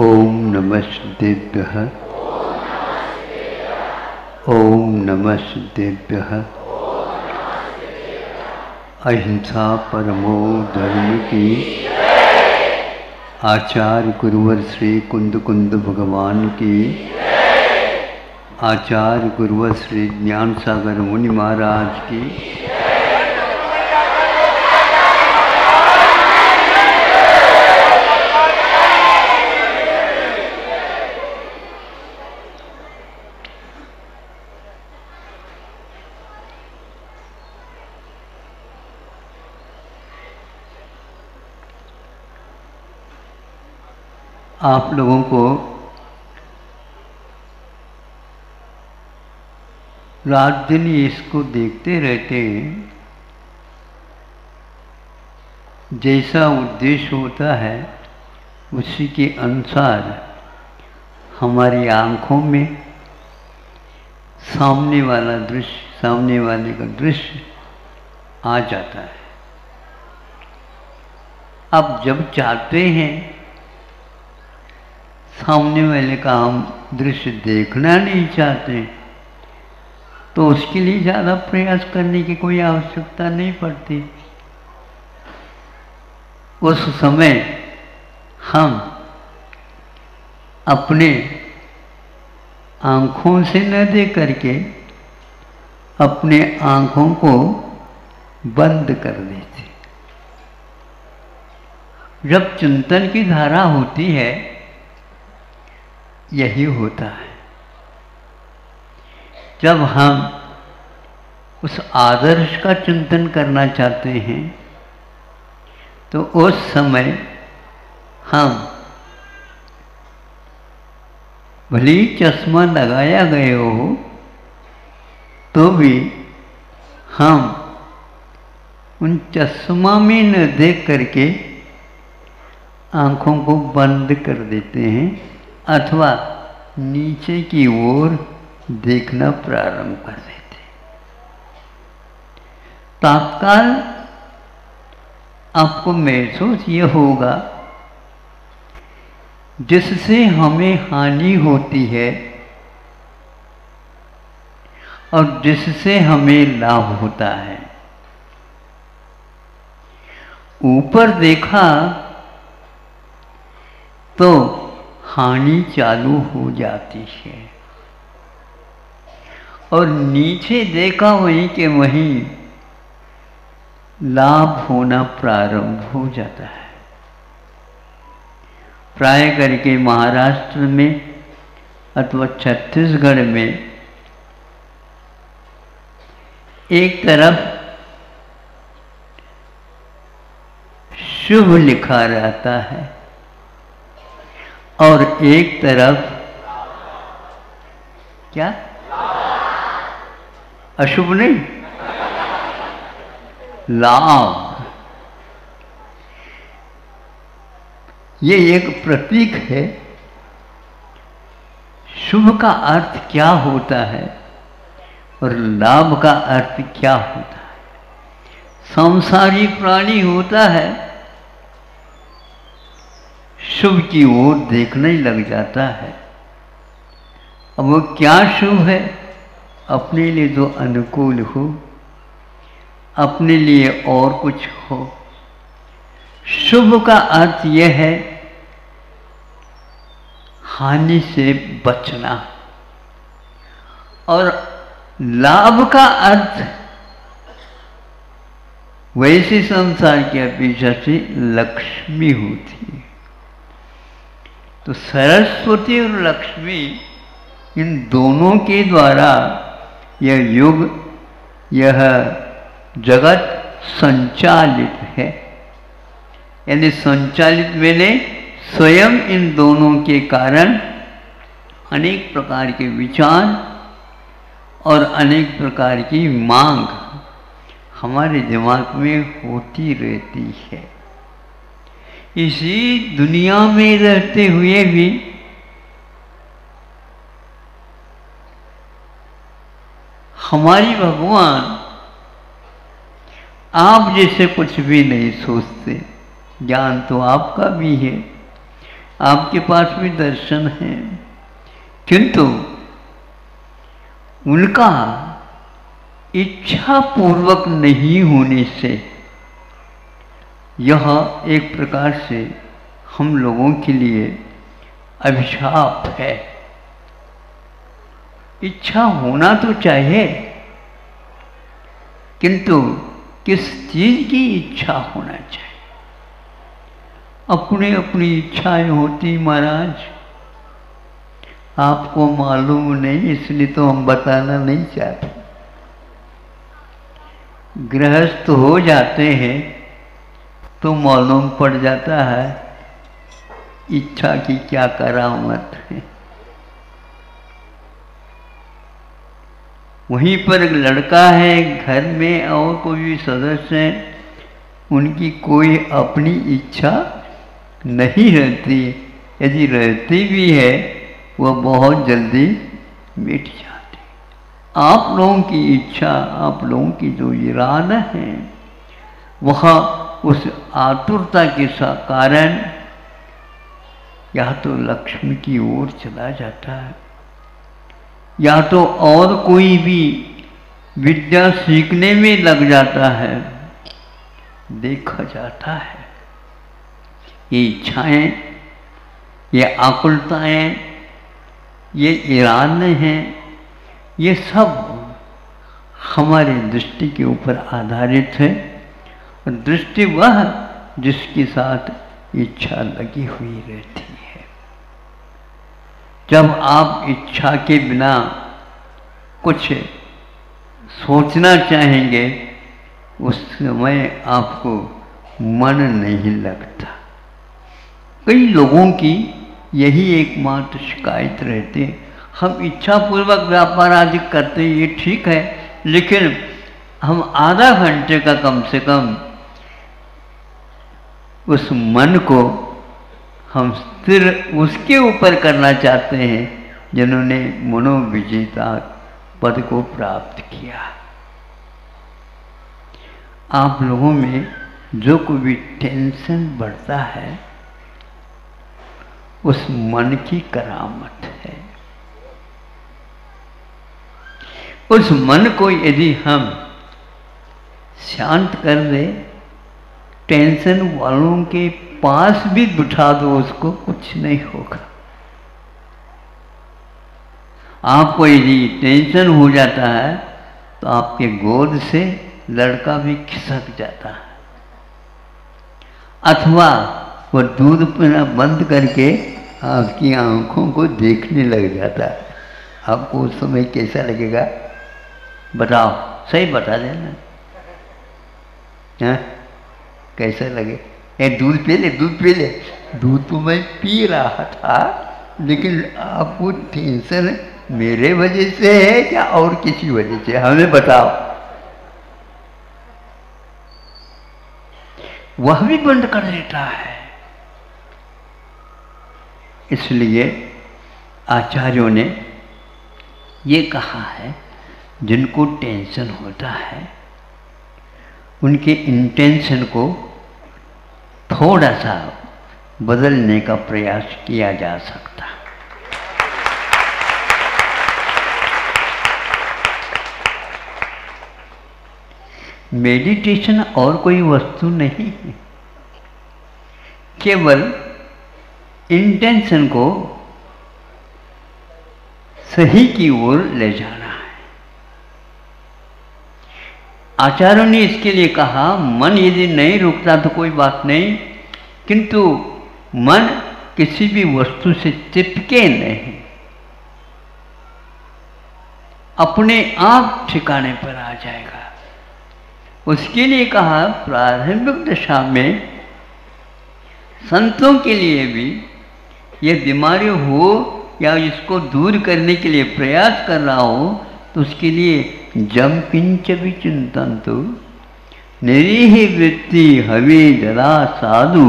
ओम नमस्तेभ्यः। ओम नमस्तेभ्यः। अहिंसा परमो धर्म की। आचार्य गुरुवर श्री कुंद कुंद भगवान की। आचार्य गुरुवर श्री ज्ञान सागर मुनि महाराज की। आप लोगों को रात दिन इसको देखते रहते हैं। जैसा उद्देश्य होता है उसी के अनुसार हमारी आंखों में सामने वाला दृश्य, सामने वाले का दृश्य आ जाता है। अब जब चाहते हैं सामने वाले का हम दृश्य देखना नहीं चाहते तो उसके लिए ज़्यादा प्रयास करने की कोई आवश्यकता नहीं पड़ती। उस समय हम अपने आँखों से न देख करके अपने आँखों को बंद कर देते। जब चिंतन की धारा होती है यही होता है। जब हम उस आदर्श का चिंतन करना चाहते हैं तो उस समय हम भले ही चश्मा लगाया गया हो तो भी हम उन चश्मा में न देख करके आँखों को बंद कर देते हैं अथवा नीचे की ओर देखना प्रारंभ कर देते। तत्काल आपको महसूस ये होगा जिससे हमें हानि होती है और जिससे हमें लाभ होता है। ऊपर देखा तो हानि चालू हो जाती है और नीचे देखा वहीं के वहीं लाभ होना प्रारंभ हो जाता है। प्राय करके महाराष्ट्र में अथवा छत्तीसगढ़ में एक तरफ शुभ लिखा रहता है और एक तरफ क्या अशुभ नहीं, लाभ। ये एक प्रतीक है। शुभ का अर्थ क्या होता है और लाभ का अर्थ क्या होता है। सांसारिक प्राणी होता है शुभ की ओर देखने ही लग जाता है। अब वो क्या शुभ है? अपने लिए जो अनुकूल हो, अपने लिए और कुछ हो। शुभ का अर्थ यह है हानि से बचना और लाभ का अर्थ वैसे संसार की अपेक्षा से लक्ष्मी होती है। तो सरस्वती और लक्ष्मी इन दोनों के द्वारा यह युग, यह जगत संचालित है। यानी संचालित मैंने स्वयं इन दोनों के कारण अनेक प्रकार के विचार और अनेक प्रकार की मांग हमारे दिमाग में होती रहती है। इसी दुनिया में रहते हुए भी हमारी भगवान आप जैसे कुछ भी नहीं सोचते। ज्ञान तो आपका भी है, आपके पास भी दर्शन है, किंतु उनका इच्छा पूर्वक नहीं होने से यह एक प्रकार से हम लोगों के लिए अभिशाप है। इच्छा होना तो चाहिए, किंतु किस चीज की इच्छा होना चाहिए। अपनी अपनी इच्छाएं होती महाराज, आपको मालूम नहीं, इसलिए तो हम बताना नहीं चाहते। गृहस्थ हो जाते हैं तो मालूम पड़ जाता है इच्छा की क्या करामत है। वहीं पर एक लड़का है घर में और कोई भी सदस्य है, उनकी कोई अपनी इच्छा नहीं रहती, यदि रहती भी है वह बहुत जल्दी मिट जाती। आप लोगों की इच्छा, आप लोगों की जो इरादा है, वह उस आतुरता के कारण या तो लक्ष्मी की ओर चला जाता है, या तो और कोई भी विद्या सीखने में लग जाता है। देखा जाता है ये इच्छाएं, ये आकुलताएं, ये इरादे हैं, ये सब हमारे दृष्टि के ऊपर आधारित है। और दृष्टि वह जिसके साथ इच्छा लगी हुई रहती है। जब आप इच्छा के बिना कुछ सोचना चाहेंगे, उस समय आपको मन नहीं लगता। कई लोगों की यही एकमात्र शिकायत रहती है, हम इच्छा पूर्वक व्यापार आदि करते हैं, ये ठीक है, लेकिन हम आधा घंटे का कम से कम उस मन को हम स्थिर उसके ऊपर करना चाहते हैं जिन्होंने मनोविजेता पद को प्राप्त किया। आप लोगों में जो कोई भी टेंशन बढ़ता है, उस मन की करामत है। उस मन को यदि हम शांत कर दे, टेंशन वालों के पास भी बिठा दो, उसको कुछ नहीं होगा। आपको यदि टेंशन हो जाता है तो आपके गोद से लड़का भी खिसक जाता है, अथवा वो दूध पीना बंद करके आपकी आंखों को देखने लग जाता है। आपको उस समय कैसा लगेगा बताओ, सही बता देना। हाँ, कैसा लगे? ए दूध पी ले, दूध पी ले। दूध तो मैं पी रहा था, लेकिन आपको टेंशन मेरे वजह से है या और किसी वजह से, हमें बताओ। वह भी बंद कर देता है। इसलिए आचार्यों ने ये कहा है, जिनको टेंशन होता है उनके इंटेंशन को थोड़ा सा बदलने का प्रयास किया जा सकता है। मेडिटेशन और कोई वस्तु नहीं है, केवल इंटेंशन को सही की ओर ले जाना है। आचार्यों ने इसके लिए कहा, मन यदि नहीं रुकता तो कोई बात नहीं, किंतु मन किसी भी वस्तु से चिपके नहीं, अपने आप ठिकाने पर आ जाएगा। उसके लिए कहा, प्रारंभिक दशा में संतों के लिए भी यह बीमारी हो या इसको दूर करने के लिए प्रयास कर रहा हो, तो उसके लिए जम किंच विचिंतन्तु निरीह वृत्ति हवे जरा साधु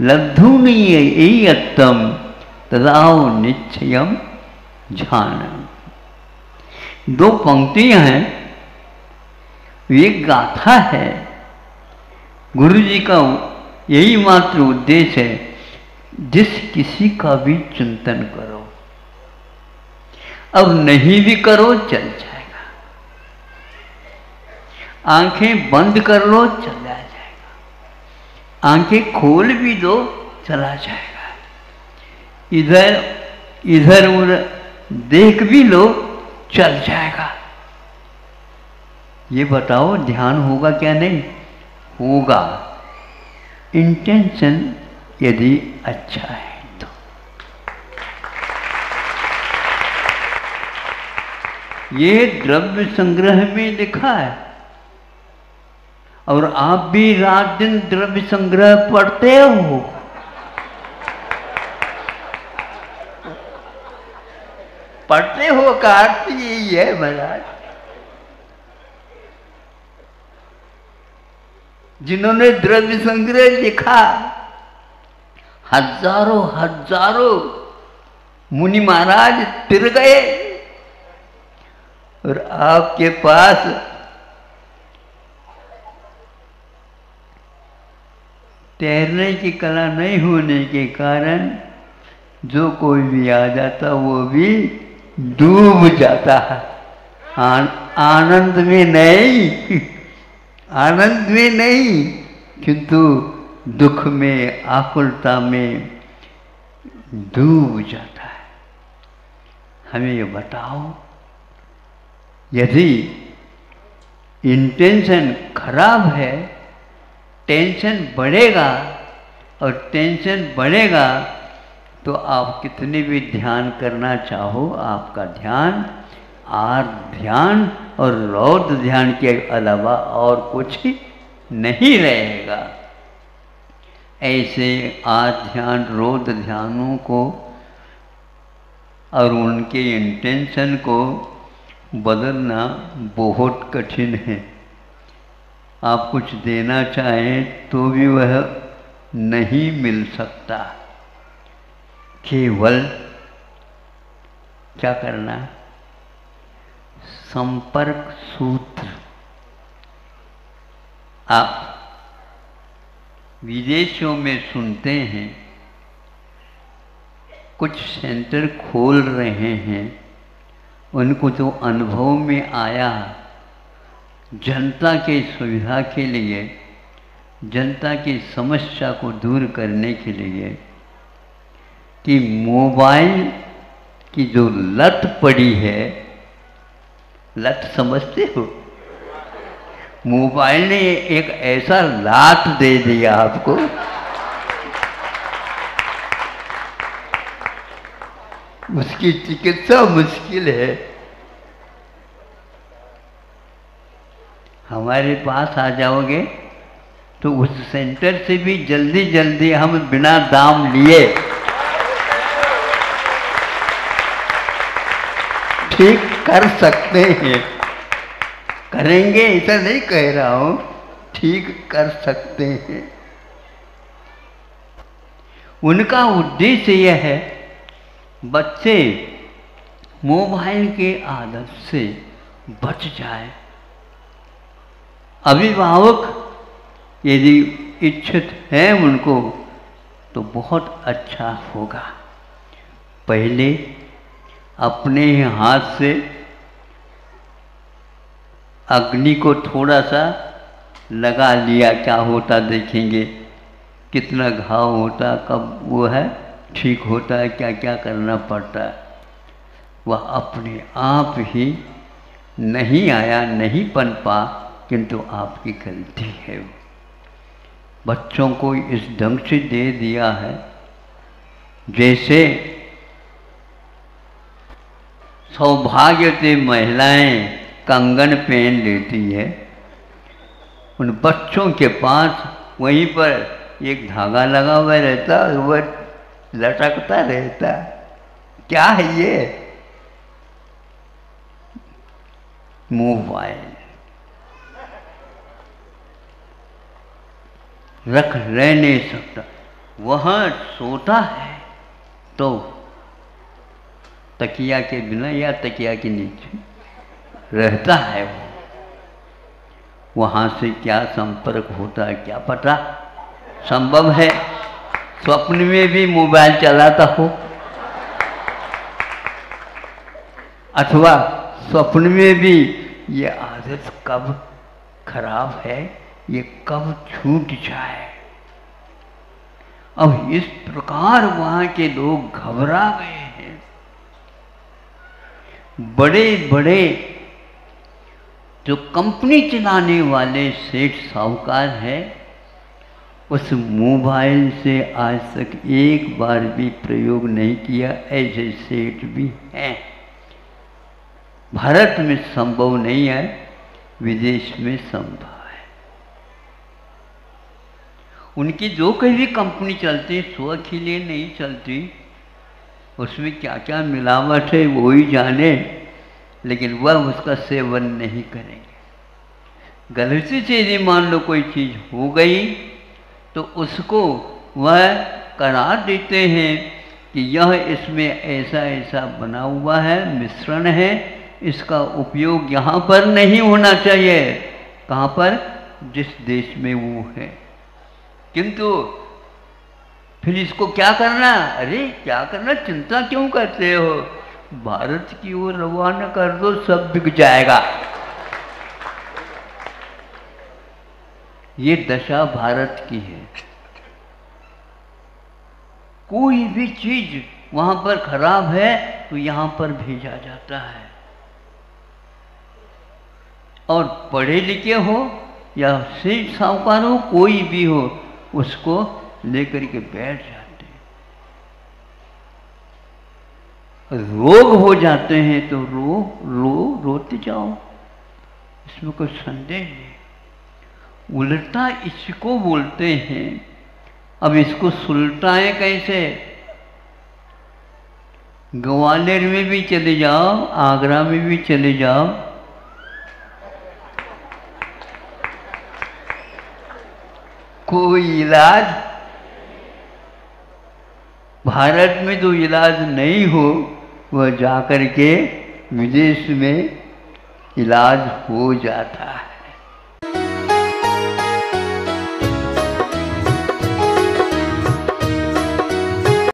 लब्धुनी अत्तम तदाव निश्चयम ध्यान। दो पंक्तियां हैं, एक गाथा है। गुरु जी का यही मात्र उद्देश्य है जिस किसी का भी चिंतन करो, अब नहीं भी करो चल जाएगा, आंखें बंद कर लो चला जाएगा, आंखें खोल भी दो चला जाएगा, इधर इधर उधर देख भी लो चल जाएगा। ये बताओ ध्यान होगा क्या? नहीं होगा, इंटेंशन यदि अच्छा है तो। ये द्रव्य संग्रह में लिखा है, और आप भी रात दिन द्रव्य संग्रह पढ़ते हो। पढ़ते हो का अर्थ यही है महाराज। जिन्होंने द्रव्य संग्रह लिखा, हजारों हजारों मुनि महाराज फिर गए, और आपके पास तैरने की कला नहीं होने के कारण जो कोई भी आ जाता वो भी डूब जाता है। आनंद में नहीं, आनंद में नहीं, किंतु दुख में, आकुलता में डूब जाता है। हमें ये बताओ, यदि इंटेंशन खराब है, टेंशन बढ़ेगा, और टेंशन बढ़ेगा तो आप कितने भी ध्यान करना चाहो, आपका ध्यान आर्त ध्यान और रौद्र ध्यान के अलावा और कुछ नहीं रहेगा। ऐसे आर्त ध्यान रौद्र ध्यानों को और उनके इंटेंशन को बदलना बहुत कठिन है। आप कुछ देना चाहें तो भी वह नहीं मिल सकता। केवल क्या करना? संपर्क सूत्र। आप विदेशों में सुनते हैं, कुछ सेंटर खोल रहे हैं, उनको तो अनुभव में आया, जनता के सुविधा के लिए, जनता की समस्या को दूर करने के लिए, कि मोबाइल की जो लत पड़ी है, लत समझते हो? मोबाइल ने एक ऐसा लात दे दिया आपको, उसकी चिकित्सा मुश्किल है। हमारे पास आ जाओगे तो उस सेंटर से भी जल्दी जल्दी हम बिना दाम लिए ठीक कर सकते हैं। करेंगे ऐसा नहीं कह रहा हूं, ठीक कर सकते हैं। उनका उद्देश्य यह है बच्चे मोबाइल के आदत से बच जाए। अभिभावक यदि इच्छित हैं उनको तो बहुत अच्छा होगा। पहले अपने हाथ से अग्नि को थोड़ा सा लगा लिया, क्या होता देखेंगे, कितना घाव होता, कब वो है ठीक होता है, क्या क्या करना पड़ता है। वह अपने आप ही नहीं आया, नहीं पनपा, किंतु आपकी गलती है। बच्चों को इस ढंग से दे दिया है जैसे सौभाग्यवती महिलाएं कंगन पहन लेती है। उन बच्चों के पास वहीं पर एक धागा लगा हुआ रहता और वह लटकता रहता। क्या है ये? मोबाइल। रख रह नहीं सकता। वहाँ सोता है तो तकिया के बिना या तकिया के नीचे रहता है। वहाँ से क्या संपर्क होता है क्या पता। संभव है स्वप्न में भी मोबाइल चलाता हो, अथवा स्वप्न में भी ये आदत कब खराब है, ये कब छूट जाए। अब इस प्रकार वहां के लोग घबरा गए हैं। बड़े बड़े जो कंपनी चलाने वाले सेठ साहूकार हैं, उस मोबाइल से आज तक एक बार भी प्रयोग नहीं किया, ऐसे सेठ भी हैं। भारत में संभव नहीं है, विदेश में संभव है। उनकी जो कोई भी कंपनी चलती स्व के लिए नहीं चलती, उसमें क्या क्या मिलावट है वो ही जाने, लेकिन वह उसका सेवन नहीं करेंगे। गलती से यदि मान लो कोई चीज़ हो गई तो उसको वह करार देते हैं कि यह इसमें ऐसा ऐसा बना हुआ है, मिश्रण है, इसका उपयोग यहाँ पर नहीं होना चाहिए। कहाँ पर? जिस देश में वो है। किंतु फिर इसको क्या करना? अरे क्या करना, चिंता क्यों करते हो, भारत की ओर रवाना कर दो, सब बिक जाएगा। ये दशा भारत की है। कोई भी चीज वहां पर खराब है तो यहां पर भेजा जाता है, और पढ़े लिखे हो या सेठ साहूकार हो, कोई भी हो, उसको लेकर के बैठ जाते हैं। रोग हो जाते हैं तो रोते जाओ, इसमें कोई संदेह नहीं। उल्टा इसको बोलते हैं। अब इसको सुलटाएं कैसे? ग्वालियर में भी चले जाओ, आगरा में भी चले जाओ, कोई इलाज, भारत में जो इलाज नहीं हो वह जाकर के विदेश में इलाज हो जाता है।